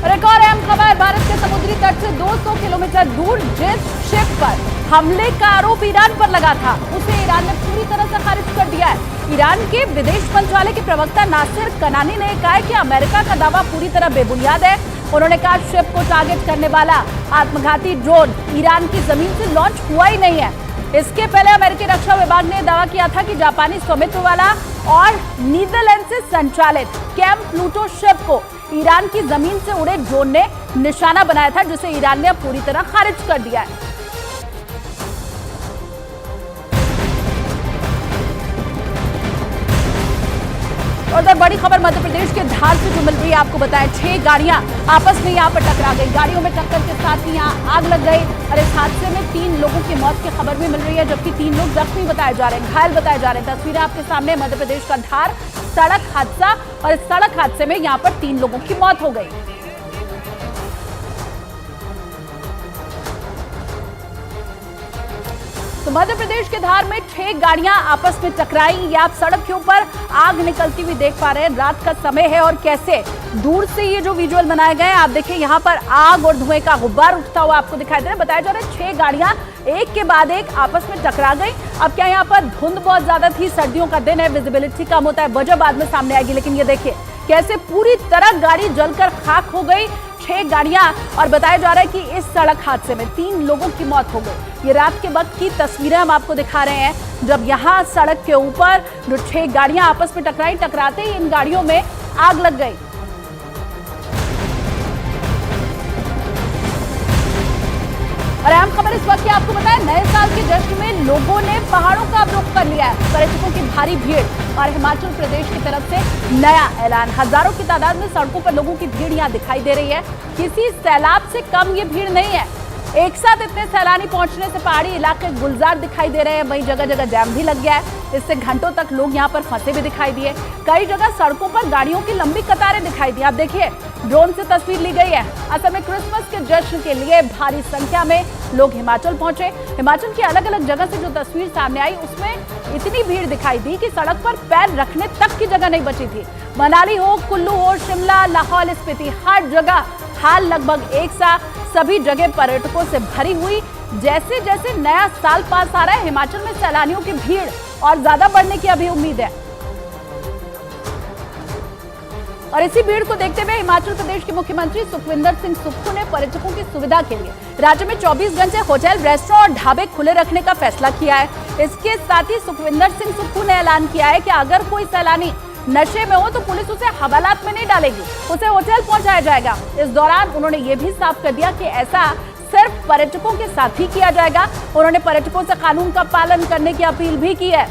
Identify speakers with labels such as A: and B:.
A: और एक और अहम खबर, भारत के समुद्री तट से 200 किलोमीटर दूर जिस शिप पर हमले का आरोप ईरान पर लगा था, उसे ईरान ने पूरी तरह से खारिज कर दिया है। ईरान के विदेश मंत्रालय के प्रवक्ता नासिर कनानी ने कहा कि अमेरिका का दावा पूरी तरह बेबुनियाद है। उन्होंने कहा शिप को टारगेट करने वाला आत्मघाती ड्रोन ईरान की जमीन से लॉन्च हुआ ही नहीं है। इसके पहले अमेरिकी रक्षा विभाग ने दावा किया था कि जापानी स्वामित्व वाला और नीदरलैंड से संचालित कैंप प्लूटो शिप को ईरान की जमीन से उड़े ड्रोन ने निशाना बनाया था, जिसे ईरान ने अब पूरी तरह खारिज कर दिया है। और उधर बड़ी खबर मध्य प्रदेश के धार से जो मिल रही है, आपको बताएं 6 गाड़ियां आपस में यहां पर टकरा गई। गाड़ियों में टक्कर के साथ ही यहां आग लग गई और इस हादसे में 3 लोगों की मौत की खबर भी मिल रही है, जबकि 3 लोग जख्मी बताए जा रहे हैं, घायल बताए जा रहे हैं। तस्वीरें आपके सामने, मध्य प्रदेश का धार सड़क हादसा, और इस सड़क हादसे में यहां पर 3 लोगों की मौत हो गई। तो मध्य प्रदेश के धार में 6 गाड़ियां आपस में टकराई। ये आप सड़क के ऊपर आग निकलती हुई देख पा रहे हैं। रात का समय है और कैसे दूर से ये जो विजुअल बनाए गए हैं, आप देखिए यहाँ पर आग और धुएं का गुब्बार उठता हुआ आपको दिखाई दे रहा है। बताया जा रहा है 6 गाड़ियां एक के बाद एक आपस में टकरा गई। अब क्या यहाँ पर धुंध बहुत ज्यादा थी, सर्दियों का दिन है, विजिबिलिटी कम होता है, वजह बाद में सामने आएगी, लेकिन ये देखिए कैसे पूरी तरह गाड़ी जलकर खाक हो गई। 6 गाड़ियां, और बताया जा रहा है कि इस सड़क हादसे में 3 लोगों की मौत हो गई। ये रात के वक्त की तस्वीरें हम आपको दिखा रहे हैं, जब यहाँ सड़क के ऊपर जो 6 गाड़ियां आपस में टकराई, टकराते ही इन गाड़ियों में आग लग गई। और अहम खबर इस वक्त की आपको बताएं, नए साल के जश्न में लोगों ने पहाड़ों का रुख कर लिया है। पर्यटकों की भारी भीड़ और हिमाचल प्रदेश की तरफ से नया ऐलान। हजारों की तादाद में सड़कों पर लोगों की भीड़ यहां दिखाई दे रही है। किसी सैलाब से कम ये भीड़ नहीं है। एक साथ इतने सैलानी पहुंचने से पहाड़ी इलाके गुलजार दिखाई दे रहे हैं। वहीं जगह जगह जैम भी लग गया है, इससे घंटों तक लोग यहां पर फंसे भी दिखाई दिए। कई जगह सड़कों पर गाड़ियों की लंबी कतारें दिखाई दी। आप देखिए ड्रोन से तस्वीर ली गई है। असल में क्रिसमस के जश्न के लिए भारी संख्या में लोग हिमाचल पहुंचे। हिमाचल की अलग अलग जगह से जो तस्वीर सामने आई, उसमें इतनी भीड़ दिखाई दी कि सड़क पर पैर रखने तक की जगह नहीं बची थी। मनाली हो, कुल्लू हो, शिमला, लाहौल स्पीति, हर जगह हाल लगभग एक सा। सभी जगह पर्यटकों से भरी हुई। जैसे जैसे नया साल पास आ रहा है, हिमाचल में सैलानियों की भीड़ और ज्यादा बढ़ने की अभी उम्मीद है। और इसी भीड़ को देखते हुए हिमाचल प्रदेश के मुख्यमंत्री सुखविंदर सिंह सुक्खू ने पर्यटकों की सुविधा के लिए राज्य में 24 घंटे होटल, रेस्टोरेंट और ढाबे खुले रखने का फैसला किया है। इसके साथ ही सुखविंदर सिंह सुक्खू ने ऐलान किया है कि अगर कोई सैलानी नशे में हो तो पुलिस उसे हवालात में नहीं डालेगी, उसे होटल पहुंचाया जाएगा। इस दौरान उन्होंने ये भी साफ कर दिया कि ऐसा सिर्फ पर्यटकों के साथ ही किया जाएगा। उन्होंने पर्यटकों से कानून का पालन करने की अपील भी की है।